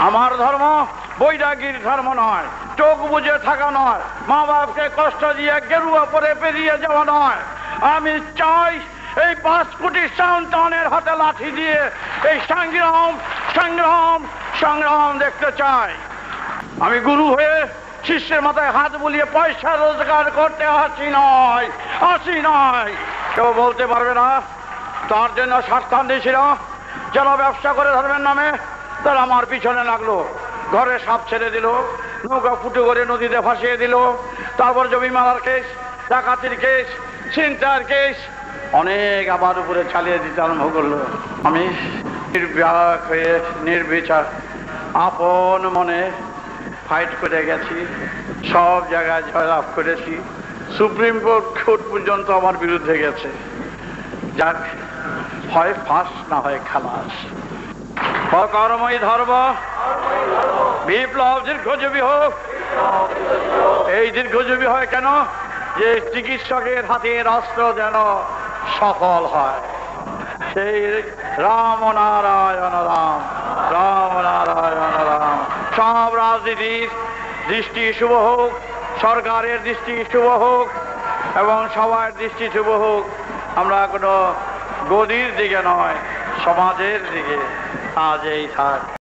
আমার ধর্ম বৈরাগীর ধর্ম নয়, চোখ বুজে থাকা নয়, মা বাপকে কষ্ট দিয়ে গেরুয়া পরে পেরিয়ে যাওয়া নয়। আমি চাই এই 5 কোটি সন্তানের হাতে লাঠি দিয়ে এই সংগ্রাম সংগ্রাম সংগ্রাম দেখতে চাই। আমি গুরু হয়ে শিষ্যের মাথায় হাত বুলিয়ে পয়সা রোজগার করতে আসি নয়। কেউ বলতে পারবে না তার জন্য স্বার্থান্বেষী ছিল যেন ব্যবসা করে ধর্মের নামে তারা আমার পিছনে লাগলো, ঘরে সাপ ছেড়ে দিল, নৌকা ফুটো করে নদীতে ভাসিয়ে দিল, তারপর জমি মারার কেস, ডাকাতির কেস, ছিনতাইয়ের কেস অনেক আমার উপরে চালিয়ে দিতে আরম্ভ করলো। আমি নির্বাক হয়ে নির্বিচার আপন মনে ফাইট করে গেছি, সব জায়গায় জয়লাভ করেছি, সুপ্রিম কোর্ট পর্যন্ত আমার বিরুদ্ধে গেছে। যাক, হয় ফাঁস না হয় খালাস। অকর্মই ধর্ম, বিপ্লব দীর্ঘজীবী হোক। এই দীর্ঘজীবী হয় কেন? যে চিকিৎসকের হাতের অস্ত্র যেন সফল হয়। সেই রাম নারায়ণ রাম, রাম নারায়ণ রাম। সব রাজনীতির দৃষ্টি শুভ হোক, সরকারের দৃষ্টি শুভ হোক এবং সবার দৃষ্টি শুভ হোক। আমরা কোনো গদির দিকে নয়, সমাজের দিকে আজ এই থাক।